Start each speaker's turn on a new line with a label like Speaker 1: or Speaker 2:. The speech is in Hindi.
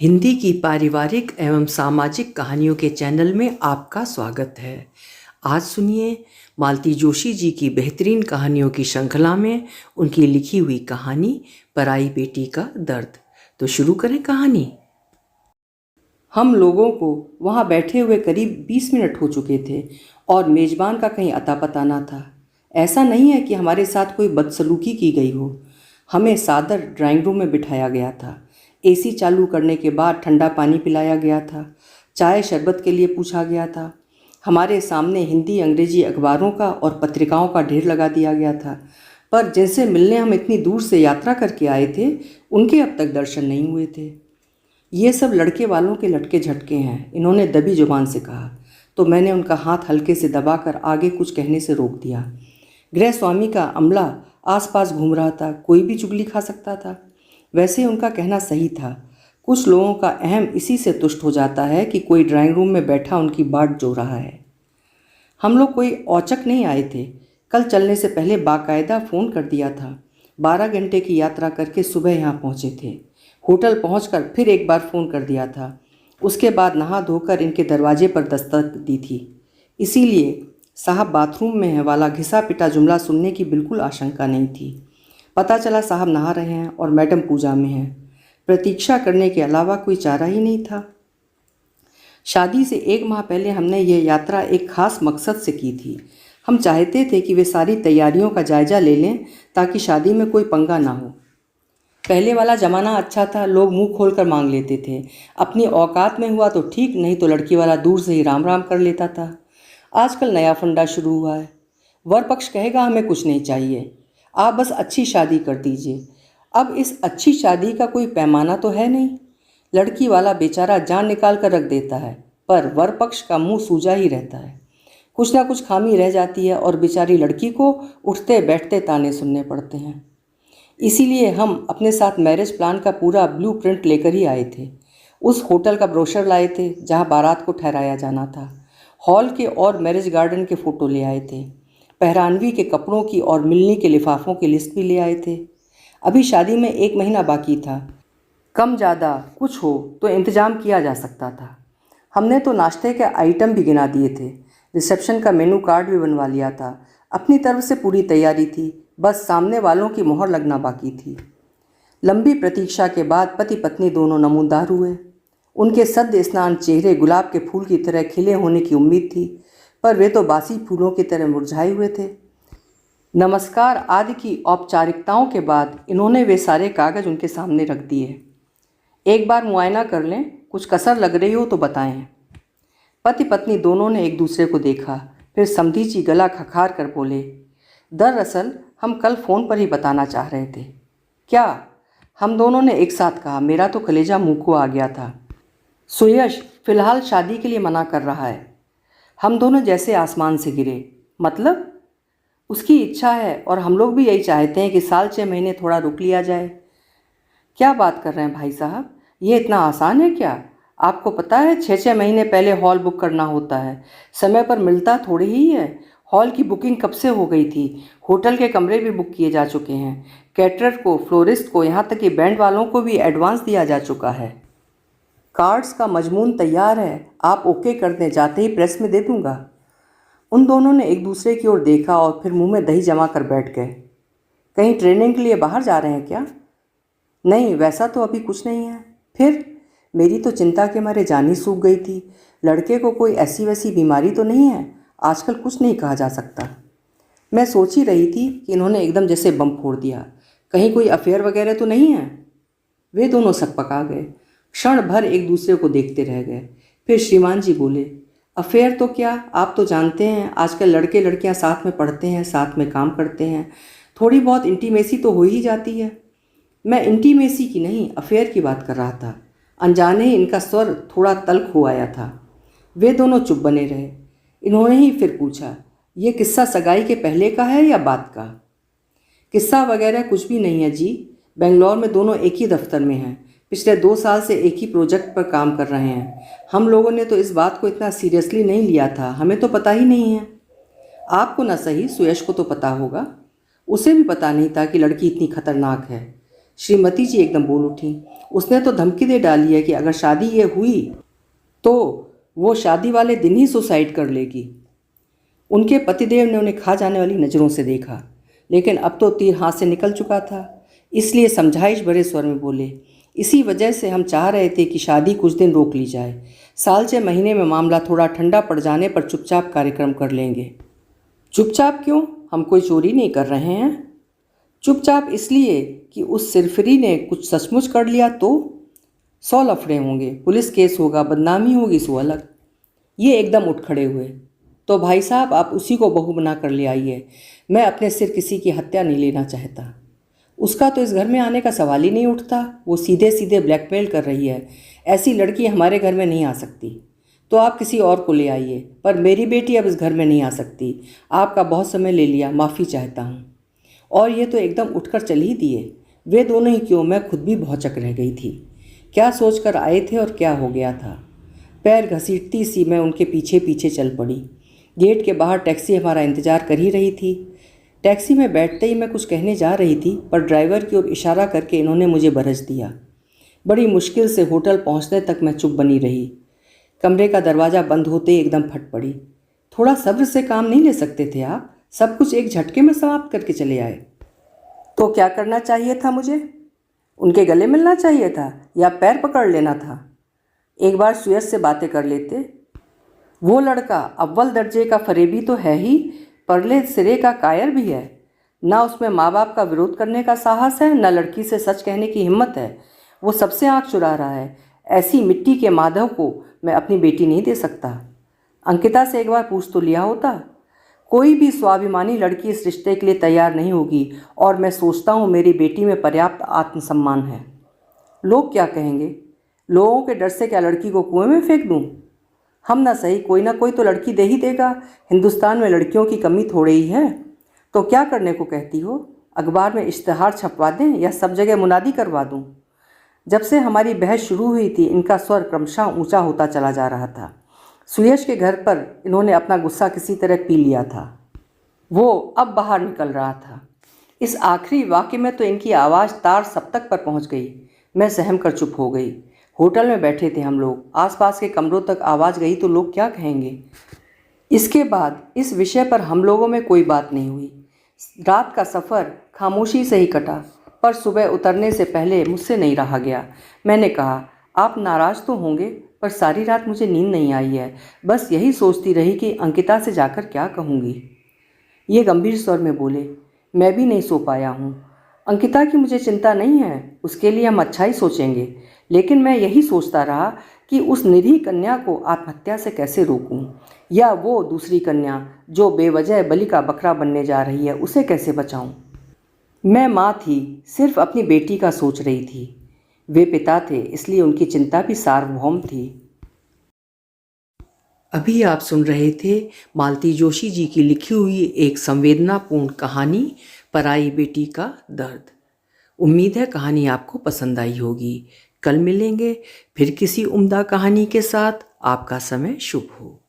Speaker 1: हिंदी की पारिवारिक एवं सामाजिक कहानियों के चैनल में आपका स्वागत है। आज सुनिए मालती जोशी जी की बेहतरीन कहानियों की श्रृंखला में उनकी लिखी हुई कहानी पराई बेटी का दर्द। तो शुरू करें कहानी। हम लोगों को वहाँ बैठे हुए करीब 20 मिनट हो चुके थे और मेज़बान का कहीं अता पता ना था। ऐसा नहीं है कि हमारे साथ कोई बदसलूकी की गई हो। हमें सादर ड्राइंग रूम में बिठाया गया था। एसी चालू करने के बाद ठंडा पानी पिलाया गया था। चाय शरबत के लिए पूछा गया था। हमारे सामने हिंदी अंग्रेजी अखबारों का और पत्रिकाओं का ढेर लगा दिया गया था, पर जिनसे मिलने हम इतनी दूर से यात्रा करके आए थे उनके अब तक दर्शन नहीं हुए थे। ये सब लड़के वालों के लटके झटके हैं, इन्होंने दबी जुबान से कहा। तो मैंने उनका हाथ हल्के से दबाकर आगे कुछ कहने से रोक दिया। गृह स्वामी का अमला आसपास घूम रहा था, कोई भी चुगली खा सकता था। वैसे उनका कहना सही था। कुछ लोगों का अहम इसी से तुष्ट हो जाता है कि कोई ड्राइंग रूम में बैठा उनकी बाट जो रहा है। हम लोग कोई औचक नहीं आए थे। कल चलने से पहले बाकायदा फ़ोन कर दिया था। 12 घंटे की यात्रा करके सुबह यहाँ पहुँचे थे। होटल पहुँचकर फिर एक बार फ़ोन कर दिया था। उसके बाद नहा धोकर इनके दरवाजे पर दस्तक दी थी। इसीलिए साहब बाथरूम में है वाला घिसा पिटा जुमला सुनने की बिल्कुल आशंका नहीं थी। पता चला साहब नहा रहे हैं और मैडम पूजा में हैं। प्रतीक्षा करने के अलावा कोई चारा ही नहीं था। शादी से 1 माह पहले हमने ये यात्रा एक खास मकसद से की थी। हम चाहते थे कि वे सारी तैयारियों का जायजा ले लें ताकि शादी में कोई पंगा ना हो। पहले वाला ज़माना अच्छा था, लोग मुंह खोलकर मांग लेते थे। अपनी औकात में हुआ तो ठीक, नहीं तो लड़की वाला दूर से ही राम राम कर लेता था। आजकल नया फंडा शुरू हुआ है। वर पक्ष कहेगा हमें कुछ नहीं चाहिए, आप बस अच्छी शादी कर दीजिए। अब इस अच्छी शादी का कोई पैमाना तो है नहीं। लड़की वाला बेचारा जान निकाल कर रख देता है, पर वर पक्ष का मुंह सूजा ही रहता है। कुछ ना कुछ खामी रह जाती है और बेचारी लड़की को उठते बैठते ताने सुनने पड़ते हैं। इसीलिए हम अपने साथ मैरिज प्लान का पूरा ब्लू प्रिंट लेकर ही आए थे। उस होटल का ब्रोशर लाए थे जहाँ बारात को ठहराया जाना था। हॉल के और मैरिज गार्डन के फ़ोटो ले आए थे। पहरानवी के कपड़ों की और मिलनी के लिफाफों की लिस्ट भी ले आए थे। अभी शादी में 1 महीना बाकी था। कम ज़्यादा कुछ हो तो इंतज़ाम किया जा सकता था। हमने तो नाश्ते के आइटम भी गिना दिए थे। रिसेप्शन का मेनू कार्ड भी बनवा लिया था। अपनी तरफ से पूरी तैयारी थी, बस सामने वालों की मोहर लगना बाकी थी। लंबी प्रतीक्षा के बाद पति पत्नी दोनों नमूदार हुए। उनके सद्य स्नान चेहरे गुलाब के फूल की तरह खिले होने की उम्मीद थी, पर वे तो बासी फूलों की तरह मुरझाए हुए थे। नमस्कार आदि की औपचारिकताओं के बाद इन्होंने वे सारे कागज उनके सामने रख दिए। एक बार मुआयना कर लें, कुछ कसर लग रही हो तो बताएं। पति पत्नी दोनों ने एक दूसरे को देखा, फिर समधी जी गला खखार कर बोले, दरअसल हम कल फ़ोन पर ही बताना चाह रहे थे। क्या? हम दोनों ने एक साथ कहा। मेरा तो कलेजा मुँह को आ गया था। सुयश फिलहाल शादी के लिए मना कर रहा है। हम दोनों जैसे आसमान से गिरे। मतलब? उसकी इच्छा है और हम लोग भी यही चाहते हैं कि साल 6 महीने थोड़ा रुक लिया जाए। क्या बात कर रहे हैं भाई साहब, ये इतना आसान है क्या? आपको पता है 6-6 महीने पहले हॉल बुक करना होता है। समय पर मिलता थोड़ी ही है। हॉल की बुकिंग कब से हो गई थी। होटल के कमरे भी बुक किए जा चुके हैं। कैटरर को, फ्लोरिस्ट को, यहाँ तक कि बैंड वालों को भी एडवांस दिया जा चुका है। कार्ड्स का मजमून तैयार है, आप ओके कर दें, जाते ही प्रेस में दे दूँगा। उन दोनों ने एक दूसरे की ओर देखा और फिर मुंह में दही जमा कर बैठ गए। कहीं ट्रेनिंग के लिए बाहर जा रहे हैं क्या? नहीं, वैसा तो अभी कुछ नहीं है। फिर? मेरी तो चिंता के मारे जान ही सूख गई थी। लड़के को कोई ऐसी वैसी बीमारी तो नहीं है? आजकल कुछ नहीं कहा जा सकता। मैं सोच ही रही थी कि इन्होंने एकदम जैसे बम फोड़ दिया। कहीं कोई अफेयर वगैरह तो नहीं है? वे दोनों सकपका गए। क्षण भर एक दूसरे को देखते रह गए। फिर श्रीमान जी बोले, अफेयर तो क्या, आप तो जानते हैं आजकल लड़के लड़कियां साथ में पढ़ते हैं, साथ में काम करते हैं, थोड़ी बहुत इंटीमेसी तो हो ही जाती है। मैं इंटीमेसी की नहीं, अफेयर की बात कर रहा था। अनजाने ही इनका स्वर थोड़ा तल्ख हो आया था। वे दोनों चुप बने रहे। इन्होंने ही फिर पूछा, ये किस्सा सगाई के पहले का है या बाद का? किस्सा वगैरह कुछ भी नहीं है जी। बेंगलोर में दोनों एक ही दफ्तर में हैं। पिछले 2 साल से एक ही प्रोजेक्ट पर काम कर रहे हैं। हम लोगों ने तो इस बात को इतना सीरियसली नहीं लिया था, हमें तो पता ही नहीं है। आपको ना सही, सुयश को तो पता होगा। उसे भी पता नहीं था कि लड़की इतनी खतरनाक है। श्रीमती जी एकदम बोल उठी। उसने तो धमकी दे डाली है कि अगर शादी ये हुई तो वो शादी वाले दिन ही सुसाइड कर लेगी। उनके पतिदेव ने उन्हें खा जाने वाली नज़रों से देखा, लेकिन अब तो तीर हाथ से निकल चुका था, इसलिए समझाइश भरे स्वर में बोले, इसी वजह से हम चाह रहे थे कि शादी कुछ दिन रोक ली जाए। साल 6 महीने में मामला थोड़ा ठंडा पड़ जाने पर चुपचाप कार्यक्रम कर लेंगे। चुपचाप क्यों? हम कोई चोरी नहीं कर रहे हैं। चुपचाप इसलिए कि उस सिरफिरी ने कुछ सचमुच कर लिया तो 100 लफड़े होंगे, पुलिस केस होगा, बदनामी होगी, सो अलग। ये एकदम उठ खड़े हुए। तो भाई साहब, आप उसी को बहू बना कर ले आइए। मैं अपने सिर किसी की हत्या नहीं लेना चाहता। उसका तो इस घर में आने का सवाल ही नहीं उठता। वो सीधे सीधे ब्लैकमेल कर रही है। ऐसी लड़की हमारे घर में नहीं आ सकती। तो आप किसी और को ले आइए, पर मेरी बेटी अब इस घर में नहीं आ सकती। आपका बहुत समय ले लिया, माफ़ी चाहता हूँ। और ये तो एकदम उठकर चल ही दिए। वे दोनों ही क्यों, मैं खुद भी भौचक रह गई थी। क्या सोचकर आए थे और क्या हो गया था। पैर घसीटती सी मैं उनके पीछे पीछे चल पड़ी। गेट के बाहर टैक्सी हमारा इंतजार कर ही रही थी। टैक्सी में बैठते ही मैं कुछ कहने जा रही थी, पर ड्राइवर की ओर इशारा करके इन्होंने मुझे बरस दिया। बड़ी मुश्किल से होटल पहुंचने तक मैं चुप बनी रही। कमरे का दरवाज़ा बंद होते ही एकदम फट पड़ी। थोड़ा सब्र से काम नहीं ले सकते थे आप? सब कुछ एक झटके में समाप्त करके चले आए। तो क्या करना चाहिए था मुझे? उनके गले मिलना चाहिए था या पैर पकड़ लेना था? एक बार सुयश से बातें कर लेते। वो लड़का अव्वल दर्जे का फरेबी तो है ही, परले सिरे का कायर भी है। ना उसमें माँ बाप का विरोध करने का साहस है, ना लड़की से सच कहने की हिम्मत है। वो सबसे आँख चुरा रहा है। ऐसी मिट्टी के माधव को मैं अपनी बेटी नहीं दे सकता। अंकिता से एक बार पूछ तो लिया होता। कोई भी स्वाभिमानी लड़की इस रिश्ते के लिए तैयार नहीं होगी, और मैं सोचता हूँ मेरी बेटी में पर्याप्त आत्मसम्मान है। लोग क्या कहेंगे? लोगों के डर से क्या लड़की को कुएं में फेंक दूँ? हम ना सही, कोई ना कोई तो लड़की दे ही देगा। हिंदुस्तान में लड़कियों की कमी थोड़ी ही है। तो क्या करने को कहती हो? अखबार में इश्तहार छपवा दें या सब जगह मुनादी करवा दूं? जब से हमारी बहस शुरू हुई थी, इनका स्वर क्रमशः ऊंचा होता चला जा रहा था। सुयश के घर पर इन्होंने अपना गुस्सा किसी तरह पी लिया था। वो अब बाहर निकल रहा था। इस आखिरी वाक्य में तो इनकी आवाज़ तार सप्तक पर पहुंच गई। मैं सहम कर चुप हो गई। होटल में बैठे थे हम लोग। आसपास के कमरों तक आवाज़ गई तो लोग क्या कहेंगे? इसके बाद इस विषय पर हम लोगों में कोई बात नहीं हुई। रात का सफ़र खामोशी से ही कटा, पर सुबह उतरने से पहले मुझसे नहीं रहा गया। मैंने कहा, आप नाराज़ तो होंगे, पर सारी रात मुझे नींद नहीं आई है। बस यही सोचती रही कि अंकिता से जाकर क्या कहूँगी। ये गंभीर स्वर में बोले, मैं भी नहीं सो पाया हूँ। अंकिता की मुझे चिंता नहीं है, उसके लिए हम अच्छा ही सोचेंगे। लेकिन मैं यही सोचता रहा कि उस निरीह कन्या को आत्महत्या से कैसे रोकूं, या वो दूसरी कन्या जो बेवजह बलि का बकरा बनने जा रही है, उसे कैसे बचाऊं। मैं माँ थी, सिर्फ अपनी बेटी का सोच रही थी। वे पिता थे, इसलिए उनकी चिंता भी सार्वभौम थी। अभी आप सुन रहे थे मालती जोशी जी की लिखी हुई एक संवेदनापूर्ण कहानी, पराई बेटी का दर्द। उम्मीद है कहानी आपको पसंद आई होगी। कल मिलेंगे फिर किसी उम्दा कहानी के साथ। आपका समय शुभ हो।